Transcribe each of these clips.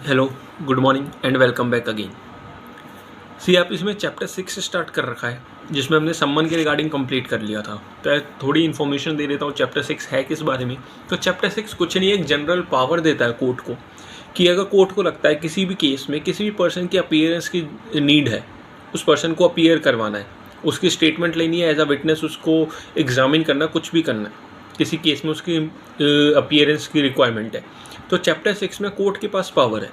Hello, good morning and welcome back again. See आप इसमें chapter 6 start कर रखा है, जिसमें हमने सम्मन के रिगार्डिंग कंप्लीट कर लिया था। तो थोड़ी इन्फॉर्मेशन दे देता हूँ चैप्टर 6 है किस बारे में। तो चैप्टर 6 कुछ नहीं, एक जनरल पावर देता है कोर्ट को कि अगर कोर्ट को लगता है किसी भी केस में किसी भी पर्सन की अपीयरेंस की नीड है, उस पर्सन को अपीयर करवाना है, उसकी स्टेटमेंट लेनी है एज अ विटनेस, उसको एग्जामिन करना, कुछ भी करना है, किसी केस में उसकी अपीयरेंस की रिक्वायरमेंट है, तो चैप्टर 6 में कोर्ट के पास पावर है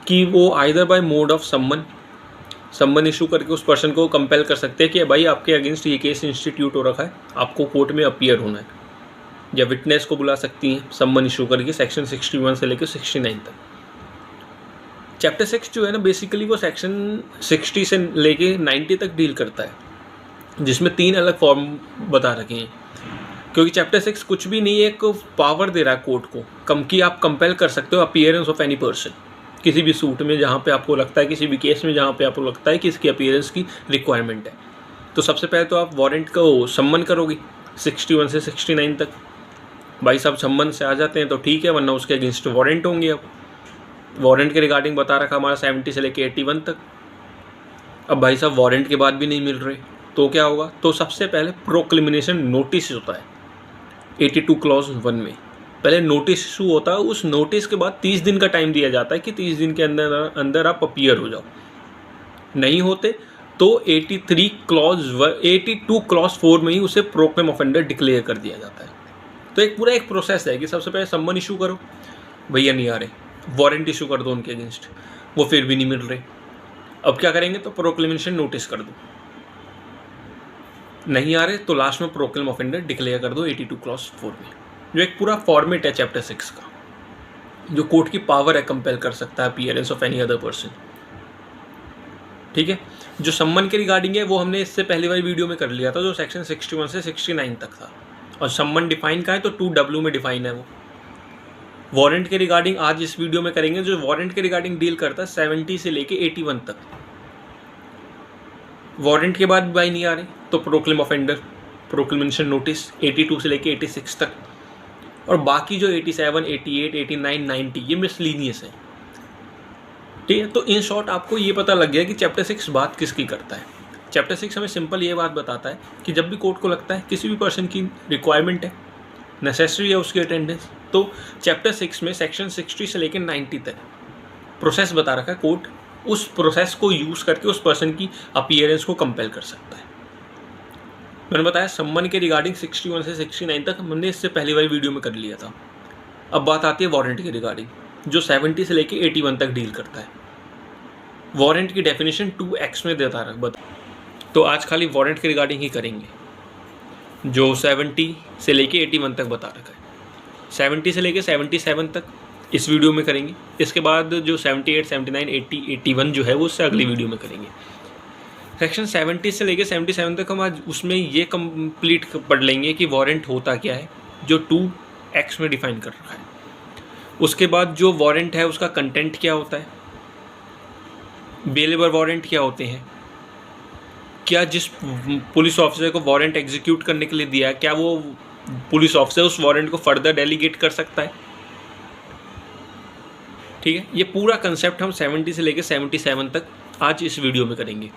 कि वो आइदर बाय मोड ऑफ सम्मन इशू करके उस पर्सन को कंपेल कर सकते हैं कि भाई आपके अगेंस्ट ये केस इंस्टीट्यूट हो रखा है, आपको कोर्ट में अपीयर होना है, या विटनेस को बुला सकती हैं सम्मन इशू करके सेक्शन 61 से लेकर 69 तक। चैप्टर 6 जो है ना, बेसिकली वो सेक्शन 60 से लेके 90 तक डील करता है, जिसमें 3 अलग फॉर्म बता रखे हैं। क्योंकि चैप्टर 6 कुछ भी नहीं है, एक पावर दे रहा है कोर्ट को कम कि आप कंपेल कर सकते हो अपीयरेंस ऑफ एनी पर्सन किसी भी सूट में जहाँ पे आपको लगता है, किसी भी केस में जहाँ पे आपको लगता है कि इसकी अपीयरेंस की रिक्वायरमेंट है। तो सबसे पहले तो आप वारंट को सम्मन करोगे 61 से 69 तक। भाई साहब सम्मन से आ जाते हैं तो ठीक है, वरना उसके अगेंस्ट वारंट होंगे। अब वारंट के रिगार्डिंग बता रखा हमारा 70 से लेकर 81 तक। अब भाई साहब वारंट के बाद भी नहीं मिल रहे तो क्या होगा? तो सबसे पहले प्रोक्लेमिनेशन नोटिस होता है 82 क्लॉज 1 में। पहले नोटिस इशू होता है, उस नोटिस के बाद 30 दिन का टाइम दिया जाता है कि 30 दिन के अंदर आप अपीयर हो जाओ। नहीं होते तो 82 क्लॉज 4 में ही उसे प्रोक्लेम ऑफेंडर डिक्लेयर कर दिया जाता है। तो एक पूरा एक प्रोसेस है कि सबसे पहले सम्मन इशू करो, भैया नहीं आ रहे, वारंट इशू कर दो उनके अगेंस्ट, वो फिर भी नहीं मिल रहे। अब क्या करेंगे? तो प्रोक्लेमेशन नोटिस कर दो, नहीं आ रहे तो लास्ट में प्रोक्लेम ऑफेंडर डिक्लेयर कर दो 82 क्लॉज 4 में। जो एक पूरा फॉर्मेट है चैप्टर 6 का, जो कोर्ट की पावर है कंपेल कर सकता है appearance of any other person. ठीक है, जो सम्मन के रिगार्डिंग है वो हमने इससे पहले वाली वीडियो में कर लिया था, जो सेक्शन 61 से 69 तक था। और सम्मन डिफाइन का है तो 2W में डिफाइन है वो। वारंट के रिगार्डिंग आज इस वीडियो में करेंगे, जो वारंट के रिगार्डिंग डील करता है 70 से लेके 81 तक। वारंट के बाद भाई नहीं आ रहे तो प्रोक्लेम ऑफेंडर, प्रोक्लेमेशन नोटिस 82 से लेके 86 तक। और बाकी जो 87, 88, 89, 90 ये मिसलीनियस है। ठीक है, तो इन शॉर्ट आपको ये पता लग गया कि चैप्टर 6 बात किसकी करता है। चैप्टर 6 हमें सिंपल ये बात बताता है कि जब भी कोर्ट को लगता है किसी भी पर्सन की रिक्वायरमेंट है, नेसेसरी है उसकी अटेंडेंस, तो चैप्टर 6 में सेक्शन 60 से लेकर 90 तक प्रोसेस बता रखा है। कोर्ट उस प्रोसेस को यूज़ करके उस पर्सन की अपीयरेंस को कंपेल कर सकता है। मैंने बताया सम्मन के रिगार्डिंग 61 से 69 तक हमने इससे पहली वाली वीडियो में कर लिया था। अब बात आती है वारंट के रिगार्डिंग, जो 70 से लेके 81 तक डील करता है। वारंट की डेफिनेशन 2X में देता है बता, तो आज खाली वारंट के रिगार्डिंग ही करेंगे, जो 70 से लेके 81 तक बता रखा है। 70 से लेके 77 तक इस वीडियो में करेंगे। इसके बाद जो 78, 79, 80, 81 जो है वो उससे अगली वीडियो में करेंगे। सेक्शन 70 से लेके 77 तक हम आज उसमें ये कंप्लीट पढ़ लेंगे कि वारंट होता क्या है, जो 2X में डिफाइन कर रखा है। उसके बाद जो वारंट है उसका कंटेंट क्या होता है, बेलेबल वारंट क्या होते हैं, क्या जिस पुलिस ऑफिसर को वारंट एग्जीक्यूट करने के लिए दिया है, क्या वो पुलिस ऑफिसर उस वारंट को फर्दर डेलीगेट कर सकता है। ठीक है, ये पूरा कंसेप्ट हम 70 से लेकर 77 तक आज इस वीडियो में करेंगे।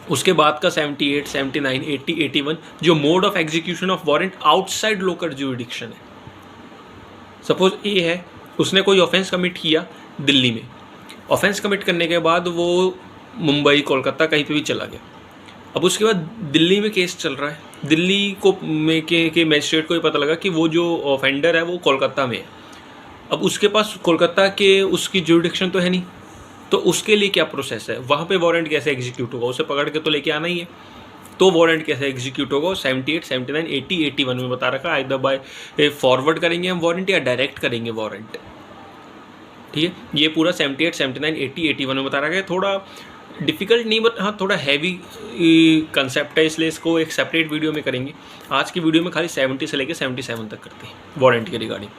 उसके बाद का 78, 79, 80, 81 जो mode of execution of warrant outside local jurisdiction है। सपोज ए है, उसने कोई ऑफेंस कमिट किया दिल्ली में, ऑफेंस कमिट करने के बाद वो मुंबई, कोलकाता कहीं पे भी चला गया। अब उसके बाद दिल्ली में केस चल रहा है, दिल्ली को के मजिस्ट्रेट को ये पता लगा कि वो जो ऑफेंडर है वो कोलकाता में है। अब उसके पास कोलकाता के उसकी ज्यूरिडिक्शन तो है नहीं, तो उसके लिए क्या प्रोसेस है, वहाँ पे वारंट कैसे एग्जीक्यूट होगा? उसे पकड़ के तो लेके आना ही है, तो वारंट कैसे एग्जीक्यूट होगा? 78, 79, 80, 81 में बता रखा है। आइदर बाय फॉरवर्ड करेंगे हम वारंट या डायरेक्ट करेंगे वारंट। ठीक है, ये पूरा 78, 79, 80, 81 में बता रखा है। थोड़ा डिफ़िकल्ट नहीं, बट हाँ थोड़ा हैवी कंसेप्ट है, इसलिए इसको एक सेपरेट वीडियो में करेंगे। आज की वीडियो में खाली 70 से लेकर 77 तक करते हैं वारंट के रिगार्डिंग।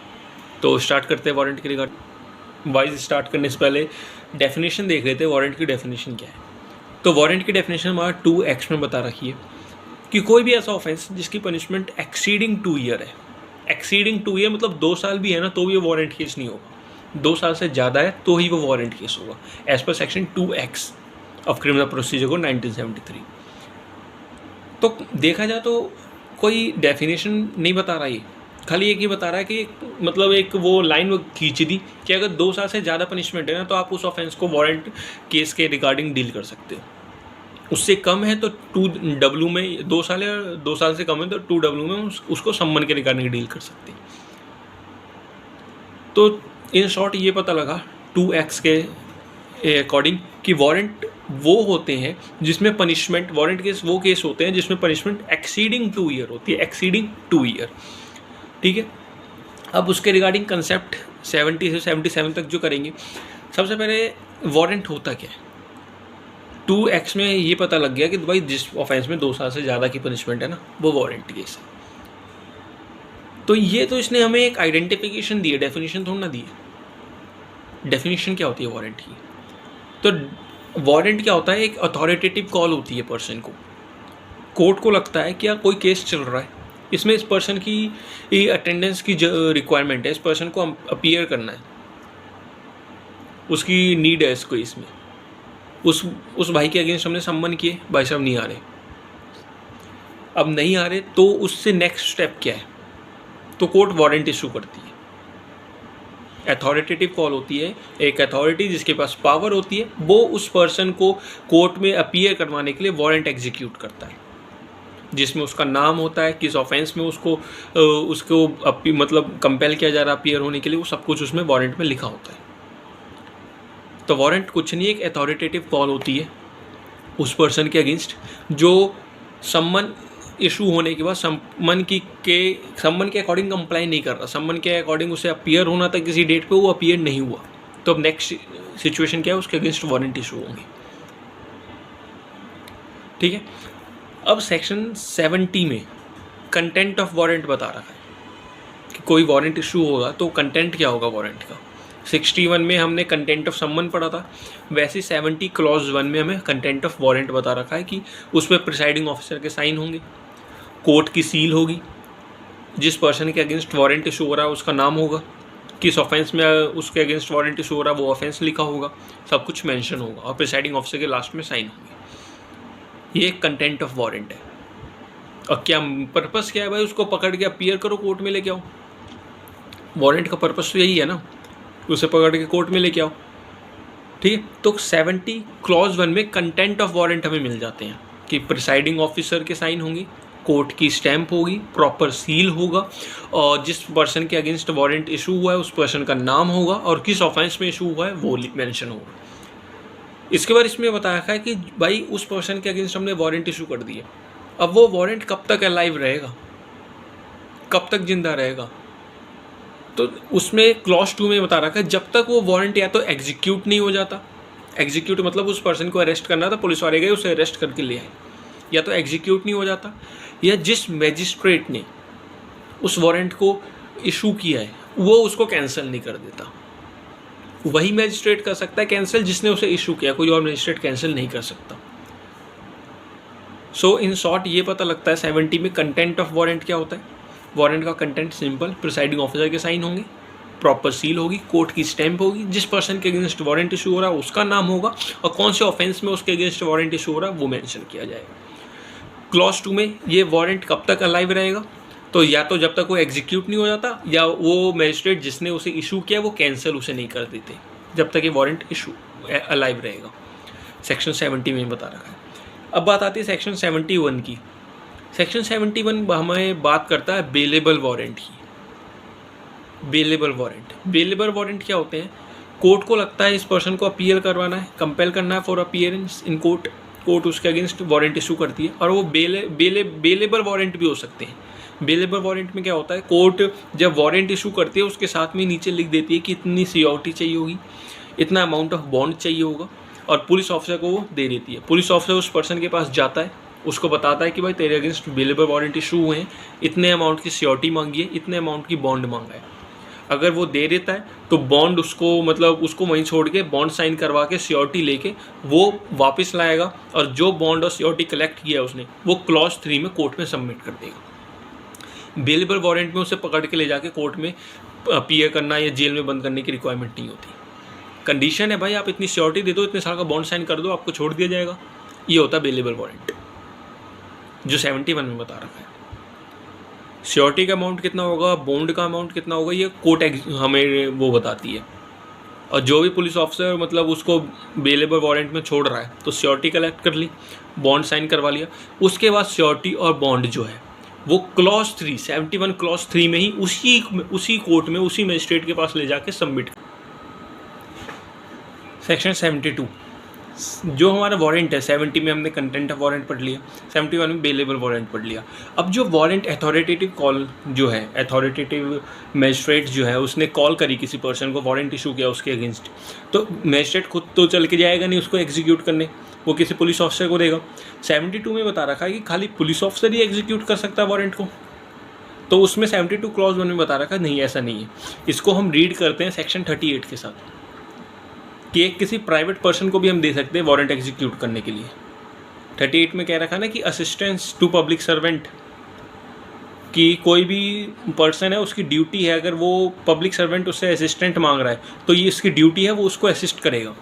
तो स्टार्ट करते हैं वारंट के रिगार्डिंग। वाइज स्टार्ट करने से पहले डेफिनेशन देख लेते हैं, वारंट की डेफिनेशन क्या है। तो वारंट की डेफिनेशन हमारा 2X में बता रखी है कि कोई भी ऐसा ऑफेंस जिसकी पनिशमेंट एक्सीडिंग 2 ईयर है। एक्सीडिंग 2 ईयर मतलब 2 साल भी है ना, तो भी वारंट केस नहीं होगा। 2 साल से ज़्यादा है तो ही वो वारंट केस होगा, as per section 2X of criminal procedure code 1973। तो देखा जाए तो कोई डेफिनेशन नहीं बता रहा, ये खाली एक ही बता रहा है कि मतलब एक वो लाइन वो खींच दी कि अगर 2 साल से ज़्यादा पनिशमेंट है ना तो आप उस ऑफेंस को वारंट केस के रिगार्डिंग डील कर सकते हो। उससे कम है तो 2W में 2 साल है, 2 साल से कम है तो 2W में उसको सम्मन के रिगार्डिंग डील कर सकते हैं। तो इन शॉर्ट ये पता लगा 2X के अकॉर्डिंग कि वारंट वो होते हैं जिसमें पनिशमेंट, वारंट केस वो केस होते हैं जिसमें पनिशमेंट एक्सीडिंग 2 ईयर होती है, एक्सीडिंग 2 ईयर। ठीक है, अब उसके रिगार्डिंग कंसेप्ट 70 से 77 तक जो करेंगे, सबसे पहले वारंट होता क्या है। 2X में ये पता लग गया कि भाई जिस ऑफेंस में 2 साल से ज़्यादा की पनिशमेंट है ना वो वारंट केस है। तो ये तो इसने हमें एक आइडेंटिफिकेशन दी है, डेफिनेशन थोड़ा ना दी है। डेफिनेशन क्या होती है वारंट की, तो वारंट क्या होता है, एक अथॉरिटेटिव कॉल होती है पर्सन को, कोर्ट को लगता है कि यार कोई केस चल रहा है, इसमें इस पर्सन की अटेंडेंस की रिक्वायरमेंट है, इस पर्सन को अपीयर करना है, उसकी नीड है इसको, इसमें उस भाई के अगेंस्ट हमने सम्मन किए, भाई साहब नहीं आ रहे, अब नहीं आ रहे तो उससे नेक्स्ट स्टेप क्या है, तो कोर्ट वारंट इशू करती है। अथॉरिटेटिव कॉल होती है, एक अथॉरिटी जिसके पास पावर होती है वो उस पर्सन को कोर्ट में अपीयर करवाने के लिए वारंट एग्जीक्यूट करता है, जिसमें उसका नाम होता है, किस ऑफेंस में उसको मतलब कंपेल किया जा रहा है अपीयर होने के लिए, वो सब कुछ उसमें वारंट में लिखा होता है। तो वारंट कुछ नहीं, एक अथॉरिटेटिव कॉल होती है उस पर्सन के अगेंस्ट जो सम्मन इशू होने के बाद सम्मन के अकॉर्डिंग कंप्लाई नहीं कर रहा, सम्मन के अकॉर्डिंग उसे अपीयर होना था किसी डेट पे, वो अपीयर नहीं हुआ, तो अब नेक्स्ट सिचुएशन क्या है, उसके अगेंस्ट वारंट इशू होंगे। ठीक है, अब सेक्शन 70 में कंटेंट ऑफ वारंट बता रहा है कि कोई वारंट इशू होगा तो कंटेंट क्या होगा वारंट का। 61 में हमने कंटेंट ऑफ सम्मन पढ़ा था, वैसे 70 क्लॉज 1 में हमें कंटेंट ऑफ वारंट बता रखा है कि उसमें प्रिसाइडिंग ऑफिसर के साइन होंगे, कोर्ट की सील होगी, जिस पर्सन के अगेंस्ट वारंट इशू हो रहा है उसका नाम होगा, किस ऑफेंस में उसके अगेंस्ट वारंट इशू हो रहा है वो ऑफेंस लिखा होगा, सब कुछ मेंशन होगा और प्रिसाइडिंग ऑफिसर के लास्ट में साइन होंगे। ये एक कंटेंट ऑफ वारंट है। और क्या पर्पस क्या है भाई, उसको पकड़ के अपीयर करो, कोर्ट में लेके आओ। वारंट का पर्पस तो यही है ना, उसे पकड़ के कोर्ट में लेके आओ। ठीक है, तो 70 क्लॉज 1 में कंटेंट ऑफ वारंट हमें मिल जाते हैं कि प्रिसाइडिंग ऑफिसर के साइन होंगे, कोर्ट की स्टैंप होगी, प्रॉपर सील होगा और जिस पर्सन के अगेंस्ट वारंट इशू हुआ है उस पर्सन का नाम होगा और किस ऑफेंस में इशू हुआ है वो मेंशन होगा। इसके बाद इसमें बताया है कि भाई उस पर्सन के अगेंस्ट हमने वारंट इशू कर दिया, अब वो वारंट कब तक अलाइव रहेगा, कब तक जिंदा रहेगा। तो उसमें क्लॉज 2 में बता रखा है जब तक वो वारंट या तो एग्जीक्यूट नहीं हो जाता, एग्जीक्यूट मतलब उस पर्सन को अरेस्ट करना था, पुलिस वाले गए उसे अरेस्ट करके ले आए, या तो एग्जीक्यूट नहीं हो जाता, या जिस मैजिस्ट्रेट ने उस वारंट को इशू किया है वो उसको कैंसिल नहीं कर देता। वही मैजिस्ट्रेट कर सकता है कैंसिल जिसने उसे इशू किया, कोई और मैजिस्ट्रेट कैंसिल नहीं कर सकता। सो इन शॉर्ट ये पता लगता है 70 में कंटेंट ऑफ वारंट क्या होता है। वारंट का कंटेंट सिंपल, प्रिसाइडिंग ऑफिसर के साइन होंगे, प्रॉपर सील होगी, कोर्ट की स्टैंप होगी, जिस पर्सन के अगेंस्ट वारंट इशू हो रहा है उसका नाम होगा और कौन से ऑफेंस में उसके अगेंस्ट वारंट इशू हो रहा है वो मेंशन किया जाएगा। क्लॉज 2 में ये वारंट कब तक अलाइव रहेगा, तो या तो जब तक वो एग्जीक्यूट नहीं हो जाता या वो मैजिस्ट्रेट जिसने उसे इशू किया वो कैंसिल उसे नहीं कर देते, जब तक ये वारंट इशू अलाइव रहेगा। सेक्शन 70 में बता रखा है। अब बात आती है सेक्शन 71 की। सेक्शन 71 हमें बात करता है बेलेबल वारंट की। बेलेबल वारंट क्या होते हैं, कोर्ट को लगता है इस पर्सन को अपील करवाना है, कंपेल करना है for appearance in court, court उसके अगेंस्ट वारंट इशू करती है और वो बेलेबल वारंट भी हो सकते हैं। बेलेबल वारंट में क्या होता है, कोर्ट जब वारंट इशू करती है उसके साथ में नीचे लिख देती है कि इतनी सिक्योरिटी चाहिए होगी, इतना अमाउंट ऑफ बॉन्ड चाहिए होगा और पुलिस ऑफिसर को वो दे देती है। पुलिस ऑफिसर उस पर्सन के पास जाता है, उसको बताता है कि भाई तेरे अगेंस्ट बेलेबल वारंट इशू हुए हैं, इतने अमाउंट की सिक्योरिटी मांगी है, इतने अमाउंट की बॉन्ड मांगा है। अगर वो दे देता है तो बॉन्ड उसको वहीं छोड़ के बॉन्ड साइन करवा के सिक्योरिटी लेके वो वापस लाएगा और जो बॉन्ड और सिक्योरिटी कलेक्ट किया उसने वो क्लॉज 3 में कोर्ट में सबमिट कर देगा। बेलेबल वारंट में उसे पकड़ के ले जाके कोर्ट में अपीयर करना या जेल में बंद करने की रिक्वायरमेंट नहीं होती। कंडीशन है भाई, आप इतनी श्योरिटी दे दो, इतने साल का बॉन्ड साइन कर दो, आपको छोड़ दिया जाएगा। ये होता है बेलेबल वारंट, जो 71 में बता रखा है। श्योरिटी का अमाउंट कितना होगा, बॉन्ड का अमाउंट कितना होगा, ये कोर्ट हमें वो बताती है। और जो भी पुलिस ऑफिसर मतलब उसको बेलेबल वारंट में छोड़ रहा है तो श्योरिटी कलेक्ट कर ली, बॉन्ड साइन करवा लिया। उसके बाद श्योरिटी और बॉन्ड जो है वो क्लॉज 3 71 क्लॉज 3 में ही उसी कोर्ट में उसी मजिस्ट्रेट के पास ले जाके सबमिट। सेक्शन 72 जो हमारा वारंट है, 70 में हमने कंटेंट ऑफ वारंट पढ़ लिया, 71 में बेलेबल वारंट पढ़ लिया। अब जो वारंट अथॉरिटेटिव कॉल जो है, अथॉरिटेटिव मजिस्ट्रेट जो है उसने कॉल करी किसी पर्सन को, वारंट इशू किया उसके अगेंस्ट, तो मजिस्ट्रेट खुद तो चल के जाएगा नहीं उसको एग्जीक्यूट करने, वो किसी पुलिस ऑफिसर को देगा। 72 में बता रखा है कि खाली पुलिस ऑफिसर ही एग्जीक्यूट कर सकता है वारंट को, तो उसमें 72 क्लॉज 1 में बता रखा है नहीं, ऐसा नहीं है। इसको हम रीड करते हैं सेक्शन 38 के साथ कि एक किसी प्राइवेट पर्सन को भी हम दे सकते हैं वारंट एग्जीक्यूट करने के लिए। 38 में कह रखा है ना कि असिस्टेंस टू पब्लिक सर्वेंट, कि कोई भी पर्सन है उसकी ड्यूटी है, अगर वो पब्लिक सर्वेंट उससे असिस्टेंट मांग रहा है तो ये इसकी ड्यूटी है, वो उसको असिस्ट करेगा।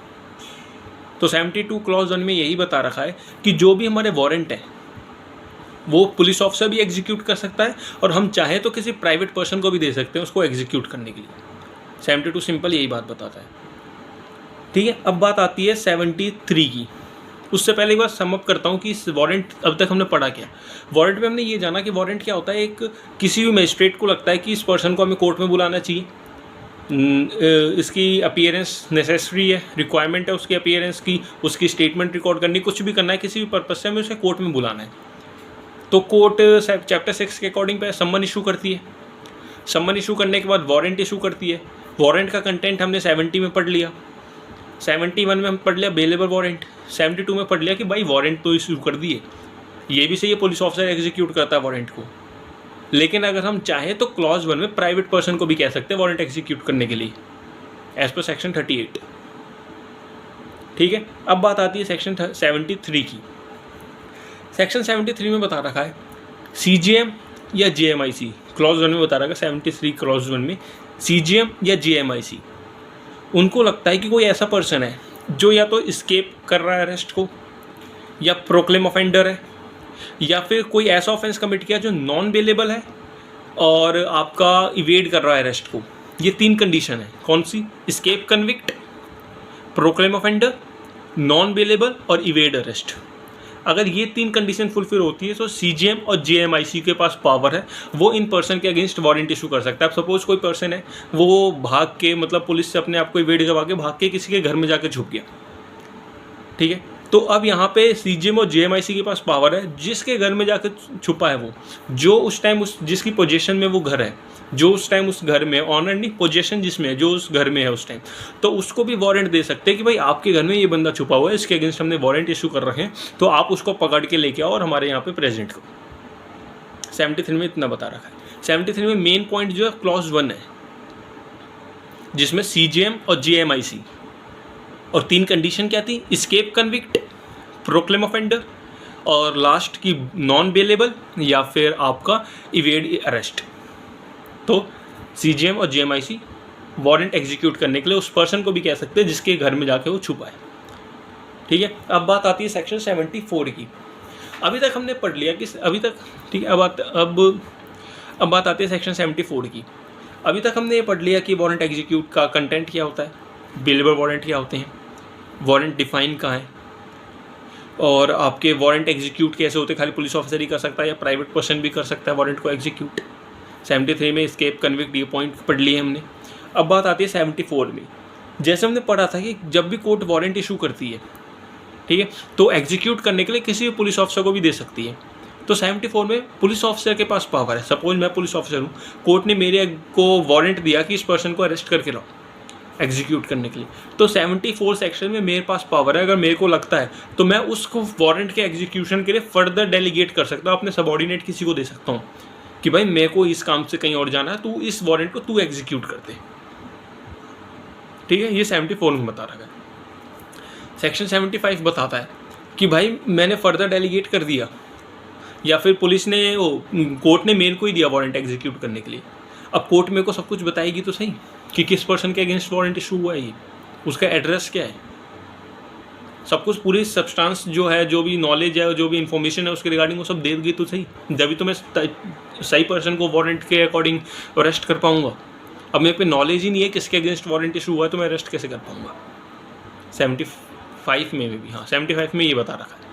तो 72 क्लॉज 1 में यही बता रखा है कि जो भी हमारे वारंट है वो पुलिस ऑफिसर भी एग्जीक्यूट कर सकता है और हम चाहे तो किसी प्राइवेट पर्सन को भी दे सकते हैं उसको एग्जीक्यूट करने के लिए। 72 सिंपल यही बात बताता है, ठीक है। अब बात आती है 73 की। उससे पहले एक बार समअप करता हूँ कि इस वारंट अब तक हमने पढ़ा क्या। वारंट में हमने ये जाना कि वारंट क्या होता है, एक किसी भी मजिस्ट्रेट को लगता है कि इस पर्सन को हमें कोर्ट में बुलाना चाहिए, इसकी अपीयरेंस नेसेसरी है, रिक्वायरमेंट है उसकी अपीयरेंस की, उसकी स्टेटमेंट रिकॉर्ड करनी, कुछ भी करना है, किसी भी पर्पज से हमें उसे कोर्ट में बुलाना है, तो कोर्ट चैप्टर 6 के अकॉर्डिंग पे सम्मन इशू करती है। सम्मन इशू करने के बाद वारंट इशू करती है। वारंट का कंटेंट हमने 70 में पढ़ लिया, 71 में हम पढ़ लिया बेलेबल वारंट, 72 में पढ़ लिया कि भाई वारंट तो इशू कर दिए, ये भी सही है पुलिस ऑफिसर एग्जीक्यूट करता है वारंट को। लेकिन अगर हम चाहें तो क्लॉज 1 में प्राइवेट पर्सन को भी कह सकते हैं वारंट एग्जीक्यूट करने के लिए एज पर सेक्शन 38, ठीक है। अब बात आती है सेक्शन 73 की। सेक्शन 73 में बता रखा है CGM या JMIC, क्लॉज 1 में बता रखा है 73 क्लॉज 1 में CGM या JMIC, उनको लगता है कि कोई ऐसा पर्सन है जो या तो स्केप कर रहा है अरेस्ट को, या प्रोक्लेम ऑफेंडर है, या फिर कोई ऐसा ऑफेंस कमिट किया जो नॉन बेलेबल है और आपका इवेड कर रहा है अरेस्ट को। ये 3 कंडीशन है, कौन सी? Escape convict, proclaim offender, non bailable और इवेड अरेस्ट। अगर ये 3 कंडीशन फुलफिल होती है तो CGM और JMIC के पास पावर है, वो इन पर्सन के अगेंस्ट वारंट इशू कर सकता है। अब सपोज कोई पर्सन है वो भाग के मतलब पुलिस से अपने आप को इवेड करवा के भाग के किसी के घर में जाके छुप गया, ठीक है। तो अब यहाँ पे CGM और JMIC के पास पावर है, जिसके घर में जाकर छुपा है वो, जो उस टाइम जिसकी पोजीशन में वो घर है, जो उस टाइम उस घर में, ऑनर नहीं पोजीशन जिसमें है, जो उस घर में है उस टाइम, तो उसको भी वारंट दे सकते हैं कि भाई आपके घर में ये बंदा छुपा हुआ है, इसके अगेंस्ट हमने वारंट इशू कर रखे हैं, तो आप उसको पकड़ के लेके आओ और हमारे यहाँ पे प्रेजेंट करो। 73 में इतना बता रखा है। 73 में मेन पॉइंट जो है क्लॉज 1 है, जिसमें CGM और JMIC और 3 कंडीशन क्या थी? स्केप कन्विक्ट, प्रोक्लेम ऑफेंडर और लास्ट की नॉन बेलेबल या फिर आपका इवेड अरेस्ट। तो CGM और JMIC वारंट एग्जीक्यूट करने के लिए उस पर्सन को भी कह सकते हैं जिसके घर में जाके वो छुपा है, ठीक है। अब बात आती है सेक्शन 74 की। अभी तक हमने पढ़ लिया कि अभी तक, ठीक है। अब बात आती है सेक्शन 74 की। अभी तक हमने ये पढ़ लिया कि वारंट एग्जीक्यूट का कंटेंट क्या होता है, बेलेबल वारंट क्या होते हैं, वारंट डिफाइन कहाँ है, और आपके वारंट एग्जीक्यूट कैसे होते हैं, खाली पुलिस ऑफिसर ही कर सकता है या प्राइवेट पर्सन भी कर सकता है वारंट को एग्जीक्यूट। 73 में स्केप कन्विक्ट ये पॉइंट पढ़ लिए हमने। अब बात आती है 74 में। जैसे हमने पढ़ा था कि जब भी कोर्ट वारंट इशू करती है, ठीक है, तो एग्जीक्यूट करने के लिए किसी भी पुलिस ऑफिसर को भी दे सकती है। तो 74 में पुलिस ऑफिसर के पास पावर है। सपोज मैं पुलिस ऑफिसर हूँ, कोर्ट ने मेरे को वारंट दिया कि इस पर्सन को अरेस्ट करके लाओ एग्जीक्यूट करने के लिए, तो 74 सेक्शन में मेरे पास पावर है, अगर मेरे को लगता है तो मैं उसको वारंट के एग्जीक्यूशन के लिए फर्दर डेलीगेट कर सकता हूँ, अपने सबॉर्डिनेट किसी को दे सकता हूँ कि भाई मेरे को इस काम से कहीं और जाना है, तू इस वारंट को तू एग्जीक्यूट कर दे, ठीक है। ये 74 में बता रहा है। सेक्शन 75 बताता है कि भाई मैंने फर्दर डेलीगेट कर दिया, या फिर पुलिस ने कोर्ट ने मेरे को ही दिया वारंट एग्जीक्यूट करने के लिए। अब कोर्ट मेरे को सब कुछ बताएगी तो सही कि किस पर्सन के अगेंस्ट वारंट इशू हुआ है, ये उसका एड्रेस क्या है, सब कुछ पूरी सब्सटेंस जो है, जो भी नॉलेज है, जो भी इन्फॉर्मेशन है उसके रिगार्डिंग वो सब दे देगी तो सही, जब भी तो मैं सही पर्सन को वारंट के अकॉर्डिंग अरेस्ट कर पाऊंगा। अब मेरे पे नॉलेज ही नहीं है किसके अगेंस्ट वारंट इशू हुआ है तो मैं अरेस्ट कैसे कर पाऊंगा। 75 में भी, हाँ 75 में ये बता रखा है।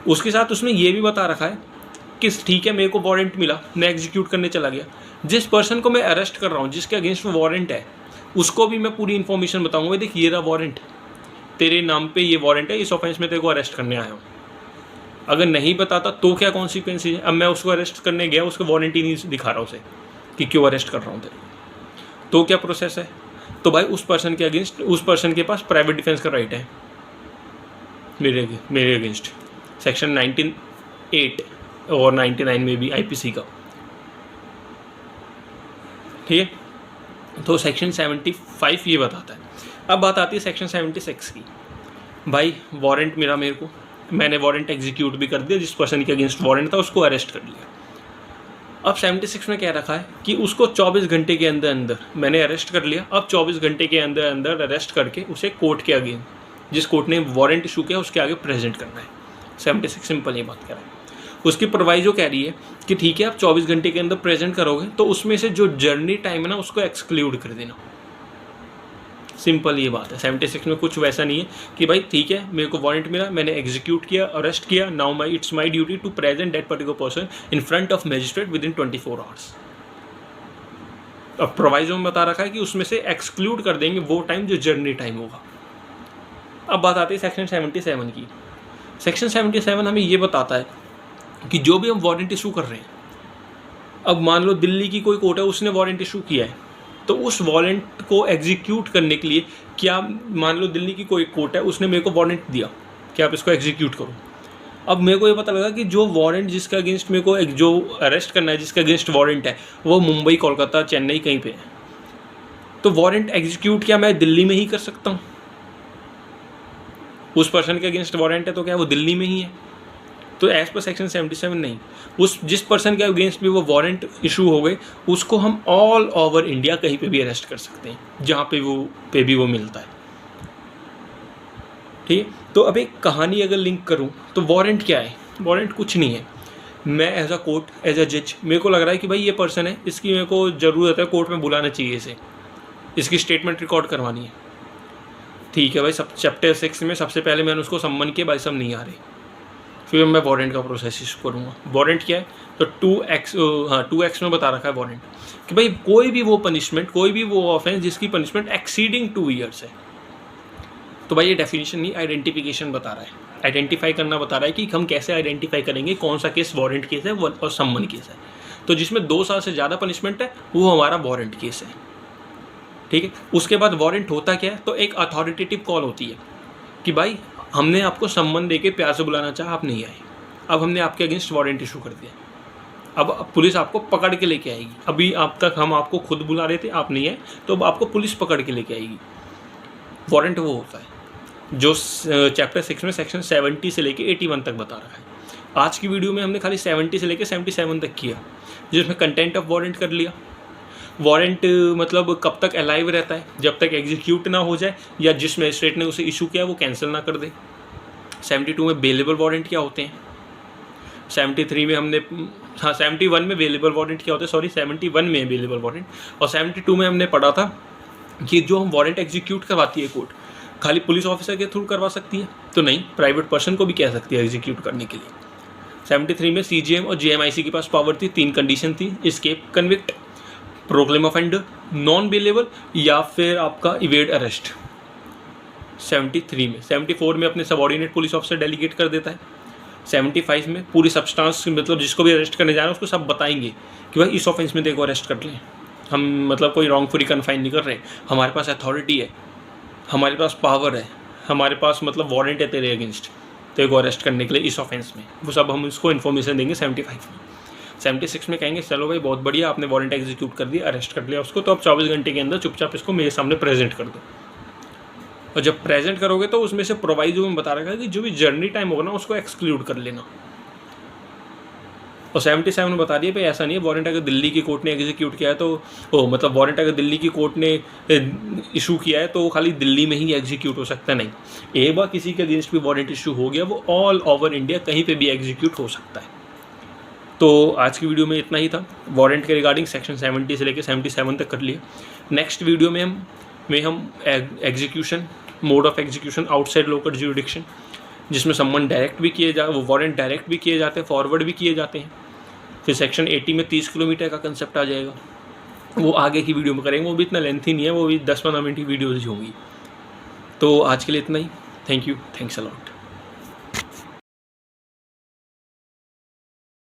उसके साथ उसमें ये भी बता रखा है कि ठीक है मेरे को वारंट मिला, मैं एग्जीक्यूट करने चला गया, जिस पर्सन को मैं अरेस्ट कर रहा हूँ, जिसके अगेंस्ट वारंट है, उसको भी मैं पूरी इन्फॉर्मेशन बताऊंगा, देख ये रहा वारंट, तेरे नाम पे ये वारंट है, इस ऑफेंस में तेरे को अरेस्ट करने आया हूँ। अगर नहीं बताता तो क्या कॉन्सिक्वेंसेज है। अब मैं उसको अरेस्ट करने गया, उसको वारंट ही नहीं दिखा रहा उसे कि क्यों अरेस्ट कर रहा हूँ तेरे को, तो क्या प्रोसेस है। तो भाई उस पर्सन के अगेंस्ट, उस पर्सन के पास प्राइवेट डिफेंस का राइट है मेरे अगेंस्ट, सेक्शन 98 और 99 में भी आईपीसी का, ठीक है। तो सेक्शन 75 ये बताता है। अब बात आती है सेक्शन 76 की। भाई वारंट मिला मेरे को, मैंने वारंट एग्जीक्यूट भी कर दिया, जिस पर्सन के अगेंस्ट वारंट था उसको अरेस्ट कर लिया। अब 76 में क्या रखा है कि उसको 24 घंटे के अंदर अंदर, मैंने अरेस्ट कर लिया, अब 24 घंटे के अंदर अंदर अरेस्ट करके उसे कोर्ट के आगे, जिस कोर्ट ने वारंट इशू किया उसके आगे प्रेजेंट करना है। 76 सिंपल ये बात कर रहा है। उसकी प्रोवाइजो कह रही है कि ठीक है आप 24 घंटे के अंदर प्रेजेंट करोगे तो उसमें से जो जर्नी टाइम है ना उसको एक्सक्लूड कर देना। सिंपल ये बात है। 76 में कुछ वैसा नहीं है कि भाई ठीक है मेरे को वारंट मिला, मैंने एग्जीक्यूट किया, अरेस्ट किया, now it's my duty to present that particular person in front of magistrate within 24 hours. अब प्रोवाइजो में बता रखा है कि उसमें से एक्सक्लूड कर देंगे वो टाइम जो जर्नी टाइम होगा। अब बात आती है सेक्शन 77 की। सेक्शन 77 हमें ये बताता है कि जो भी हम वारंट इशू कर रहे हैं, अब मान लो दिल्ली की कोई कोर्ट है, उसने वारंट इशू किया है, तो उस वारंट को एग्जीक्यूट करने के लिए क्या, मान लो दिल्ली की कोई कोर्ट है, उसने मेरे को वारंट दिया कि आप इसको एग्जीक्यूट करो। अब मेरे को ये पता लगा कि जो वारंट जिसके अगेंस्ट मेरे को जो अरेस्ट करना है, जिसके अगेंस्ट वारंट है, वो मुंबई, कोलकाता, चेन्नई कहीं पे है, तो वारंट एग्जीक्यूट क्या मैं दिल्ली में ही कर सकता हूँ? उस पर्सन के अगेंस्ट वारंट है तो क्या वो दिल्ली में ही है? तो एज पर सेक्शन 77 नहीं, उस जिस पर्सन के अगेंस्ट भी वो वारंट इशू हो गए उसको हम ऑल ओवर इंडिया कहीं पे भी अरेस्ट कर सकते हैं, जहाँ पे भी वो मिलता है, ठीक है। तो अब एक कहानी अगर लिंक करूँ तो वारंट क्या है? वारंट कुछ नहीं है। मैं as a court, as a जज, मेरे को लग रहा है कि भाई ये पर्सन है, इसकी मेरे को ज़रूरत है, कोर्ट में बुलाना चाहिए इसे, इसकी स्टेटमेंट रिकॉर्ड करवानी है। ठीक है भाई, सब चैप्टर 6 में सबसे पहले मैंने उसको सम्मन किया, भाई सब नहीं आ रहे, फिर मैं वारंट का प्रोसेस इशू करूँगा। वारंट क्या है? तो 2x में बता रखा है वारंट कि भाई कोई भी वो पनिशमेंट, कोई भी वो ऑफेंस जिसकी पनिशमेंट एक्सीडिंग 2 ईयर्स है। तो भाई ये डेफिनेशन नहीं, आइडेंटिफिकेशन बता रहा है, आइडेंटिफाई करना बता रहा है कि हम कैसे आइडेंटिफाई करेंगे कौन सा केस वारंट केस है और सम्मन केस है। तो जिसमें 2 साल से ज़्यादा पनिशमेंट है वो हमारा वारंट केस है, ठीक है। उसके बाद वारंट होता क्या है? तो एक अथॉरिटेटिव कॉल होती है कि भाई हमने आपको सम्मन देके प्यार से बुलाना चाहा, आप नहीं आए, अब हमने आपके अगेंस्ट वारंट इशू कर दिया, अब पुलिस आपको पकड़ के लेके आएगी। अभी आप तक हम आपको खुद बुला रहे थे, आप नहीं आए, तो अब आपको पुलिस पकड़ के लेके आएगी। वारंट वो होता है जो चैप्टर 6 में सेक्शन 70 से लेके 81 तक बता रखा है। आज की वीडियो में हमने खाली 70 से लेके 77 तक किया, जिसमें कंटेंट ऑफ वारंट कर लिया। वारंट मतलब कब तक अलाइव रहता है? जब तक एग्जीक्यूट ना हो जाए या जिस मजिस्ट्रेट ने उसे इशू किया वो कैंसिल ना कर दे। 72 में बेलेबल वारंट क्या होते हैं? 73 में हमने, हाँ 71 में बेलेबल वारंट क्या होते हैं, सॉरी 71 में बेलेबल वारंट, और 72 में हमने पढ़ा था कि जो हम वारंट एग्जीक्यूट करवाती है कोर्ट, खाली पुलिस ऑफिसर के थ्रू करवा सकती है? तो नहीं, प्राइवेट पर्सन को भी कह सकती है एग्जीक्यूट करने के लिए। 73 में CGM और GMIC के पास पावर थी, 3 कंडीशन थी, escape, convict, proclaim offender, non bailable या फिर आपका इवेड अरेस्ट। 73 में, 74 में अपने सबऑर्डिनेट पुलिस ऑफिसर डेलीगेट कर देता है। 75 में पूरी सब्सटेंस, मतलब जिसको भी अरेस्ट करने जा रहे हैं उसको सब बताएंगे कि भाई इस ऑफेंस में देखो अरेस्ट कर लें, हम मतलब कोई रॉन्गफुली कन्फाइन नहीं कर रहे, हमारे पास अथॉरिटी है, हमारे पास पावर है, हमारे पास मतलब वारंट है तेरे अगेंस्ट, तेरे को अरेस्ट करने के लिए इस ऑफेंस में, वो सब हम उसको इन्फॉर्मेशन देंगे 75 में। 76 में कहेंगे चलो भाई बहुत बढ़िया, आपने वारंट एग्जीक्यूट कर दिया, अरेस्ट कर लिया उसको, तो अब 24 घंटे के अंदर चुपचाप इसको मेरे सामने प्रेजेंट कर दो। और जब प्रेजेंट करोगे तो उसमें से प्रोवाइजो में बता रखा है कि जो भी जर्नी टाइम होगा ना उसको एक्सक्लूड कर लेना। और 77 में बता दिया भाई ऐसा नहीं है, वारंट अगर दिल्ली की कोर्ट ने एग्जीक्यूट किया है तो मतलब वारंट अगर दिल्ली की कोर्ट ने इशू किया है तो वो खाली दिल्ली में ही एग्जीक्यूट हो सकता है, नहीं। एक बार किसी के अगेंस्ट भी वारंट इशू हो गया वो ऑल ओवर इंडिया कहीं पे भी एग्जीक्यूट हो सकता है। तो आज की वीडियो में इतना ही था। वारंट के रिगार्डिंग सेक्शन 70 से लेकर 77 तक कर लिया। नेक्स्ट वीडियो में हम execution, mode of execution outside local jurisdiction, जिसमें सम्मन डायरेक्ट भी किए वो वारंट डायरेक्ट भी किए जाते हैं, फॉरवर्ड भी किए जाते हैं। फिर सेक्शन 80 में 30 किलोमीटर का कंसेप्ट आ जाएगा, वो आगे की वीडियो में करेंगे, वो भी इतना लेंथी नहीं है, वो भी 10-15 मिनट की वीडियोज़ ही होंगी। तो आज के लिए इतना ही। Thank you, thanks a lot.